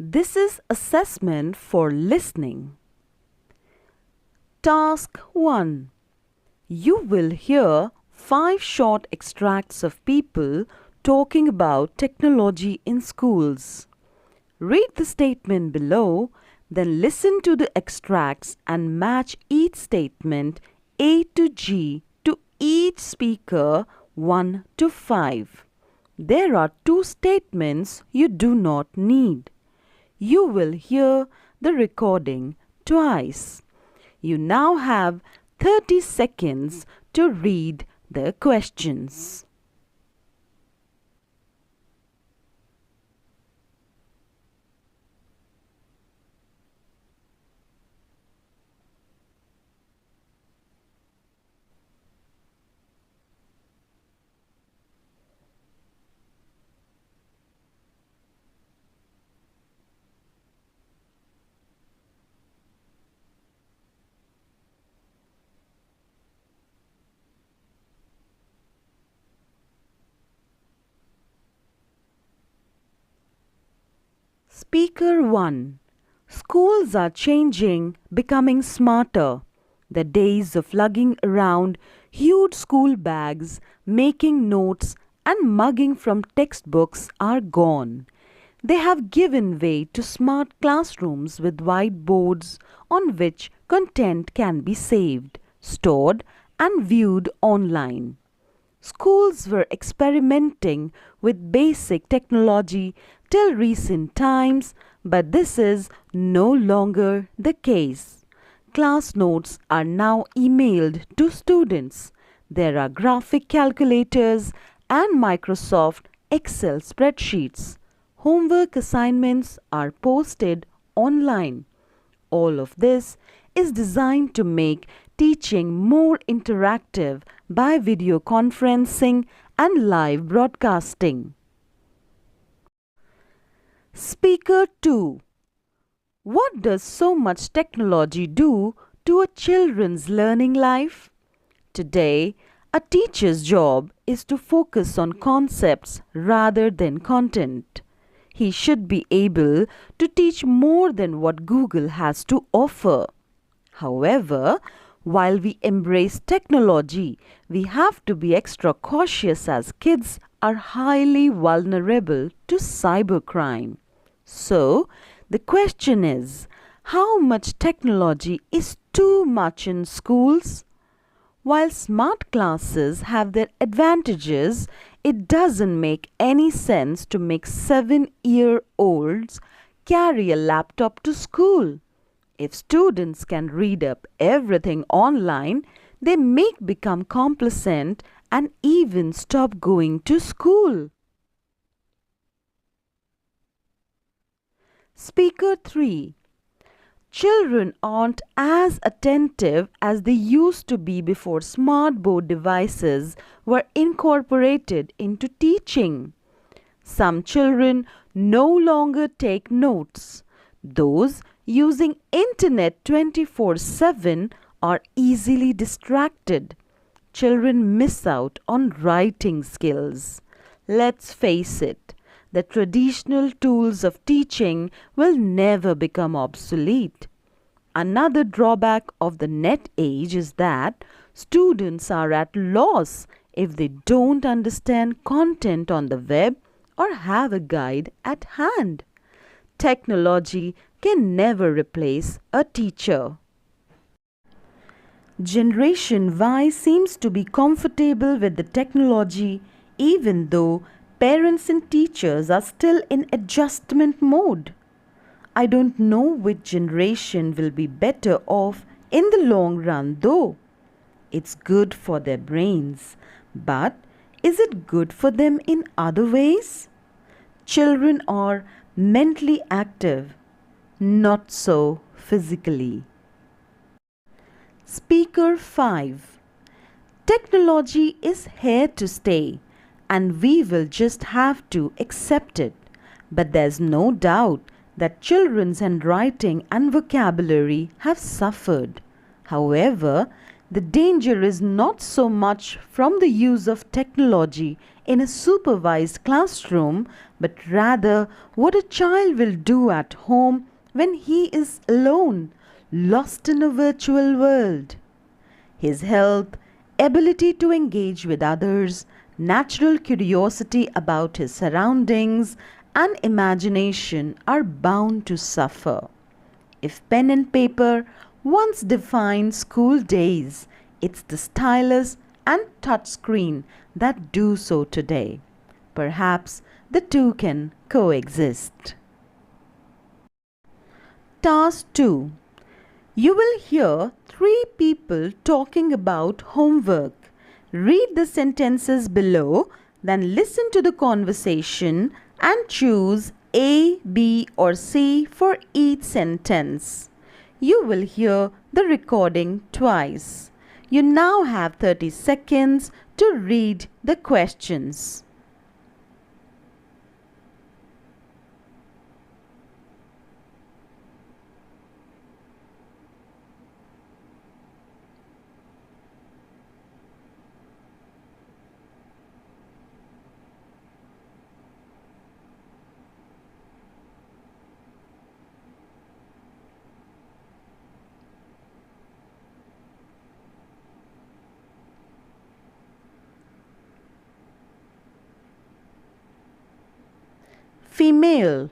This is assessment for listening. Task 1. You will hear 5 short extracts of people talking about technology in schools. Read the statement below, then listen to the extracts and match each statement A to G to each speaker 1 to 5. There are 2 statements you do not need. You will hear the recording twice. You now have 30 seconds to read the questions. Speaker 1. Schools are changing, becoming smarter. The days of lugging around huge school bags, making notes and mugging from textbooks are gone. They have given way to smart classrooms with whiteboards on which content can be saved, stored and viewed online. Schools were experimenting with basic technology till recent times, but this is no longer the case. Class notes are now emailed to students. There are graphic calculators and Microsoft Excel spreadsheets. Homework assignments are posted online. All of this is designed to make teaching more interactive by video conferencing and live broadcasting. Speaker 2. What does so much technology do to a children's learning life? Today, a teacher's job is to focus on concepts rather than content. He should be able to teach more than what Google has to offer. However, while we embrace technology, we have to be extra cautious as kids are highly vulnerable to cybercrime. So, the question is, how much technology is too much in schools? While smart classes have their advantages, it doesn't make any sense to make 7-year-olds carry a laptop to school. If students can read up everything online, they may become complacent and even stop going to school. Speaker 3. Children aren't as attentive as they used to be before smart board devices were incorporated into teaching. Some children no longer take notes. Those using internet 24/7 are easily distracted. Children miss out on writing skills. Let's face it, the traditional tools of teaching will never become obsolete. Another drawback of the net age is that students are at loss if they don't understand content on the web or have a guide at hand. Technology can never replace a teacher. Generation Y seems to be comfortable with the technology even though parents and teachers are still in adjustment mode. I don't know which generation will be better off in the long run though. It's good for their brains, but is it good for them in other ways? Children are mentally active, not so physically. Speaker 5. Technology is here to stay and we will just have to accept it. But there's no doubt that children's handwriting and vocabulary have suffered. However, the danger is not so much from the use of technology in a supervised classroom, but rather what a child will do at home when he is alone, lost in a virtual world. His health, ability to engage with others, natural curiosity about his surroundings, and imagination are bound to suffer. If pen and paper once defined school days, it's the stylus and touchscreen that do so today. Perhaps the two can coexist. Task 2. You will hear 3 people talking about homework. Read the sentences below, then listen to the conversation and choose A, B or C for each sentence. You will hear the recording twice. You now have 30 seconds to read the questions. Female.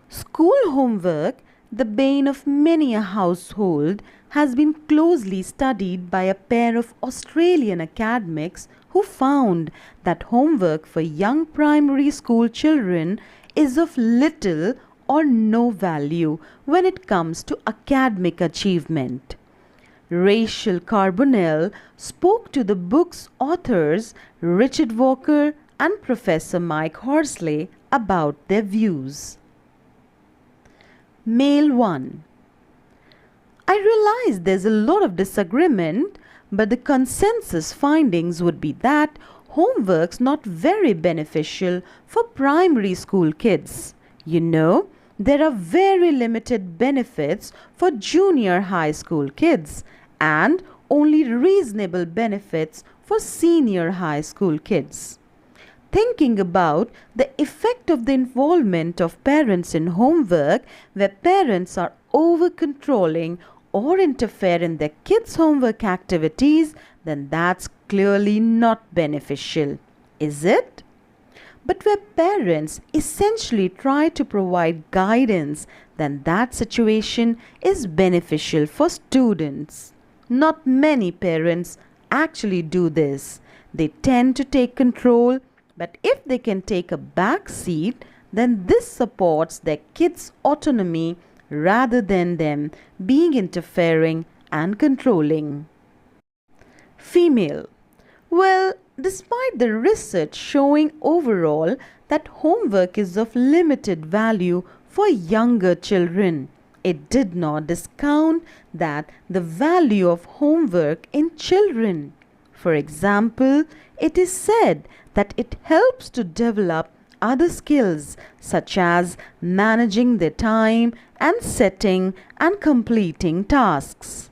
School homework, the bane of many a household, has been closely studied by a pair of Australian academics who found that homework for young primary school children is of little or no value when it comes to academic achievement. Rachel Carbonell spoke to the book's authors Richard Walker and Professor Mike Horsley about their views. Male 1. I realize there's a lot of disagreement, but the consensus findings would be that homework's not very beneficial for primary school kids. You know, there are very limited benefits for junior high school kids and only reasonable benefits for senior high school kids. Thinking about the effect of the involvement of parents in homework, where parents are over-controlling or interfere in their kids' homework activities, then that's clearly not beneficial, is it? But where parents essentially try to provide guidance, then that situation is beneficial for students. Not many parents actually do this. They tend to take control. But if they can take a back seat, then this supports their kids' autonomy rather than them being interfering and controlling. Female. Well, despite the research showing overall that homework is of limited value for younger children, it did not discount that the value of homework in children. For example, it is said that it helps to develop other skills such as managing their time and setting and completing tasks.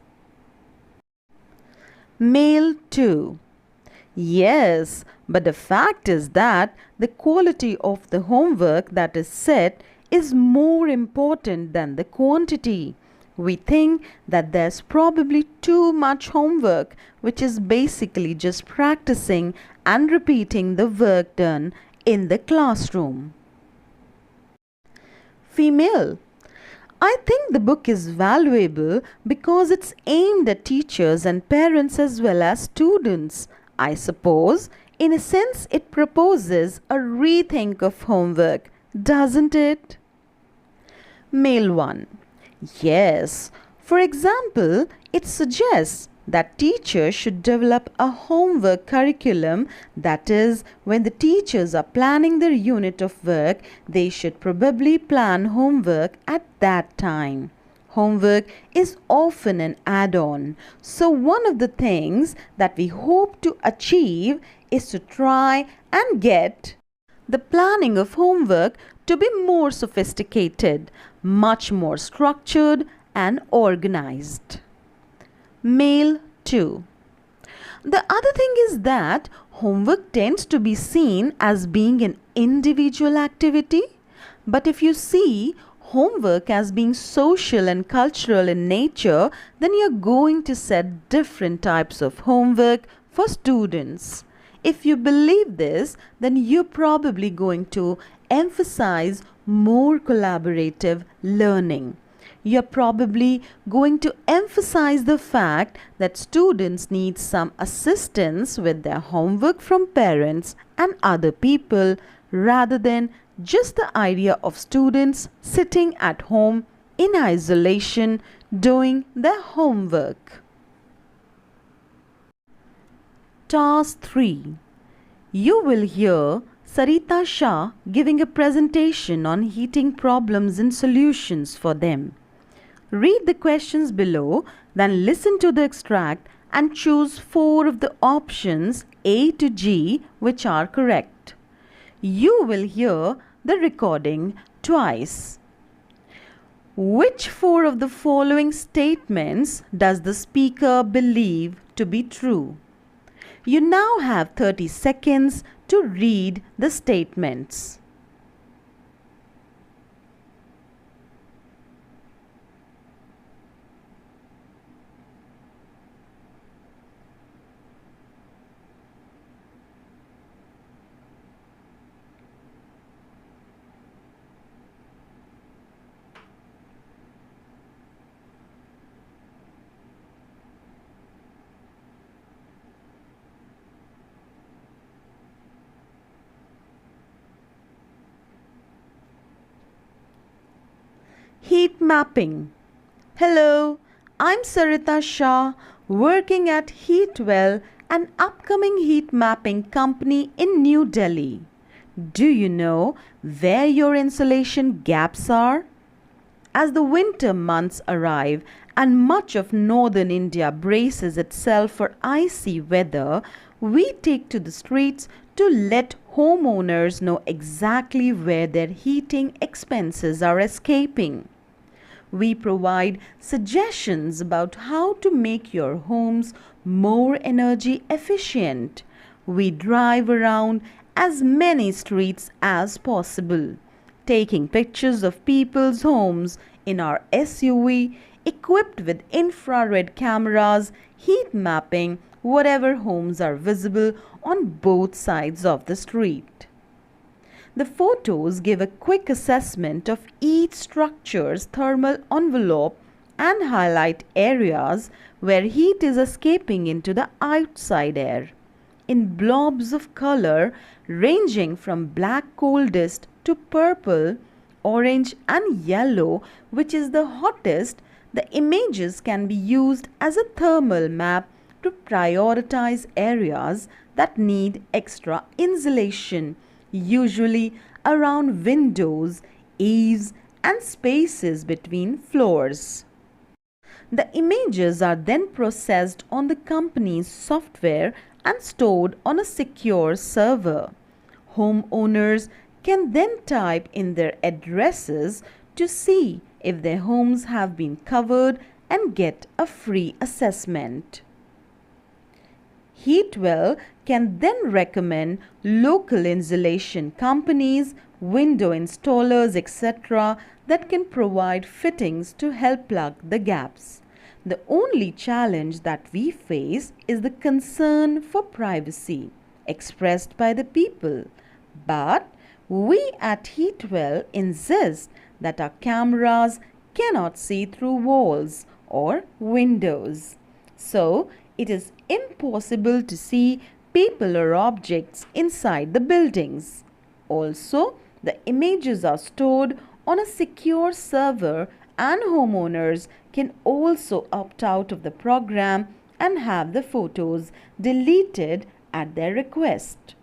Male 2. Yes, but the fact is that the quality of the homework that is set is more important than the quantity. We think that there's probably too much homework, which is basically just practicing and repeating the work done in the classroom. Female. I think the book is valuable because it's aimed at teachers and parents as well as students. I suppose, in a sense, it proposes a rethink of homework, doesn't it? Male 1. Yes. For example, it suggests that teachers should develop a homework curriculum. That is, when the teachers are planning their unit of work, they should probably plan homework at that time. Homework is often an add-on. So one of the things that we hope to achieve is to try and get the planning of homework to be more sophisticated, much more structured and organized. Male 2. The other thing is that Homework tends to be seen as being an individual activity, but if you see homework as being social and cultural in nature, then you're going to set different types of homework for students. If you believe this, then you're probably going to emphasize more collaborative learning. You're probably going to emphasize the fact that students need some assistance with their homework from parents and other people rather than just the idea of students sitting at home in isolation doing their homework. Task 3. You will hear Sarita Shah giving a presentation on heating problems and solutions for them. Read the questions below, then listen to the extract and choose 4 of the options A to G which are correct. You will hear the recording twice. Which 4 of the following statements does the speaker believe to be true? You now have 30 seconds to read the statements. Heat mapping. Hello, I'm Sarita Shah, working at Heatwell, an upcoming heat mapping company in New Delhi. Do you know where your insulation gaps are? As the winter months arrive and much of northern India braces itself for icy weather, we take to the streets to let homeowners know exactly where their heating expenses are escaping. We provide suggestions about how to make your homes more energy efficient. We drive around as many streets as possible, taking pictures of people's homes in our SUV equipped with infrared cameras, heat mapping whatever homes are visible on both sides of the street. The photos give a quick assessment of each structure's thermal envelope and highlight areas where heat is escaping into the outside air. In blobs of color ranging from black coldest to purple, orange and yellow, which is the hottest, the images can be used as a thermal map to prioritize areas that need extra insulation, usually around windows, eaves and spaces between floors. The images are then processed on the company's software and stored on a secure server. Homeowners can then type in their addresses to see if their homes have been covered and get a free assessment. Heatwell can then recommend local insulation companies, window installers, etc. that can provide fittings to help plug the gaps. The only challenge that we face is the concern for privacy expressed by the people. But we at Heatwell insist that our cameras cannot see through walls or windows. So, it is impossible to see people or objects inside the buildings. Also, the images are stored on a secure server and homeowners can also opt out of the program and have the photos deleted at their request.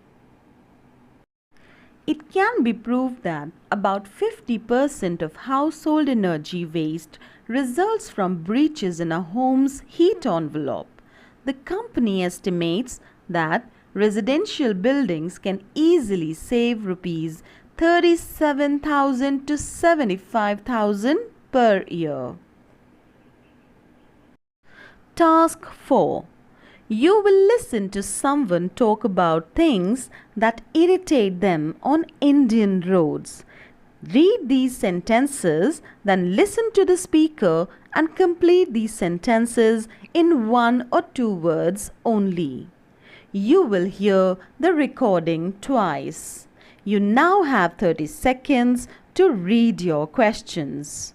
It can be proved that about 50% of household energy waste results from breaches in a home's heat envelope. The company estimates that residential buildings can easily save rupees 37,000 to 75,000 per year. Task 4. You will listen to someone talk about things that irritate them on Indian roads. Read these sentences, then listen to the speaker and complete these sentences in 1 or 2 words only. You will hear the recording twice. You now have 30 seconds to read your questions.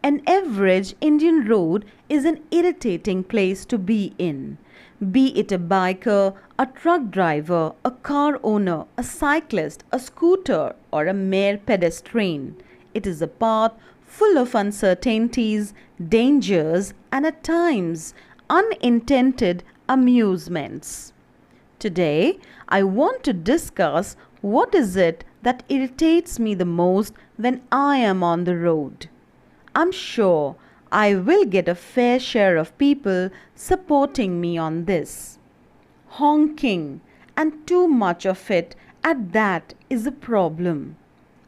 An average Indian road is an irritating place to be in. Be it a biker, a truck driver, a car owner, a cyclist, a scooter, or a mere pedestrian. It is a path full of uncertainties, dangers, and at times unintended amusements. Today, I want to discuss what is it that irritates me the most when I am on the road. I'm sure I will get a fair share of people supporting me on this. Honking, and too much of it at that, is a problem.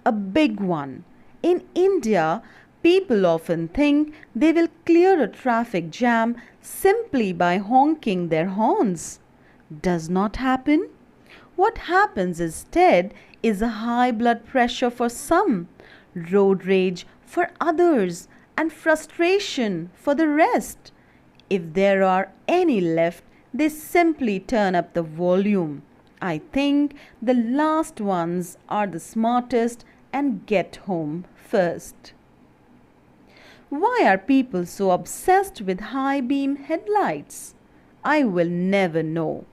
A big one. In India, people often think they will clear a traffic jam simply by honking their horns. Does not happen. What happens instead is a high blood pressure for some, road rage for others, and frustration for the rest. If there are any left, they simply turn up the volume. I think the last ones are the smartest and get home first. Why are people so obsessed with high beam headlights? I will never know.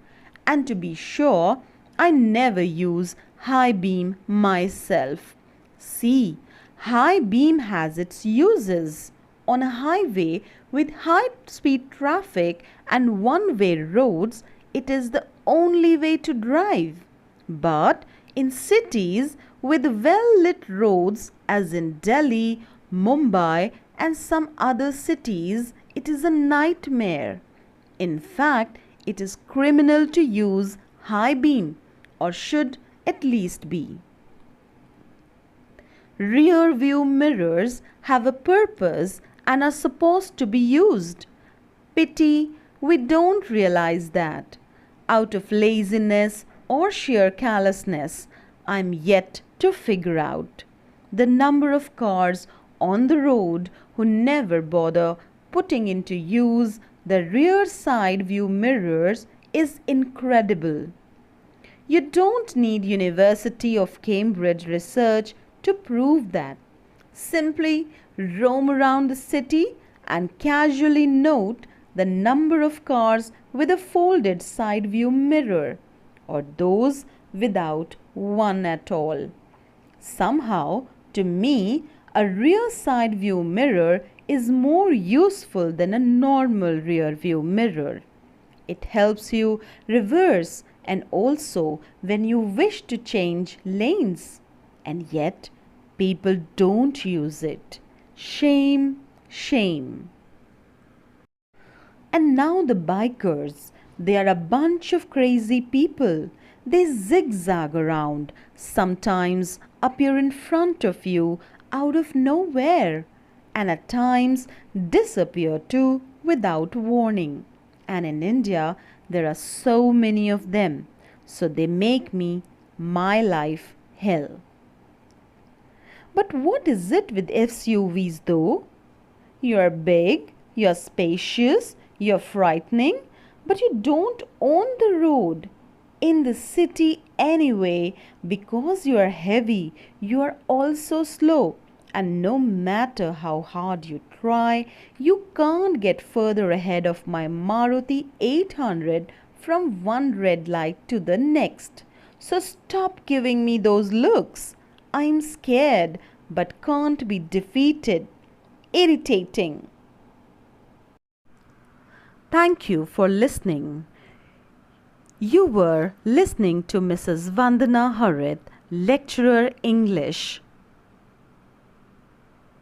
And to be sure, I never use high beam myself. See, high beam has its uses. On a highway with high-speed traffic and one-way roads, it is the only way to drive. But in cities with well-lit roads, as in Delhi, Mumbai, and some other cities, it is a nightmare. In fact, it is criminal to use high beam, or should at least be. Rear view mirrors have a purpose and are supposed to be used. Pity we don't realize that. Out of laziness or sheer carelessness, I'm yet to figure out. The number of cars on the road who never bother putting into use the rear side view mirrors is incredible. You don't need University of Cambridge research to prove that. Simply roam around the city and casually note the number of cars with a folded side view mirror, or those without one at all. Somehow, to me, a rear side view mirror is more useful than a normal rear view mirror. It helps you reverse and also when you wish to change lanes. And yet, people don't use it. Shame, shame. And now the bikers. They are a bunch of crazy people. They zigzag around, sometimes appear in front of you out of nowhere, and at times disappear too without warning. And in India, there are so many of them, so they make my life hell. But what is it with SUVs though? You're big, you're spacious, you're frightening, but you don't own the road. In the city anyway, because you are heavy, you are also slow. And no matter how hard you try, you can't get further ahead of my Maruti 800 from one red light to the next. So stop giving me those looks. I'm scared but can't be defeated. Irritating. Thank you for listening. You were listening to Mrs. Vandana Harit, Lecturer English.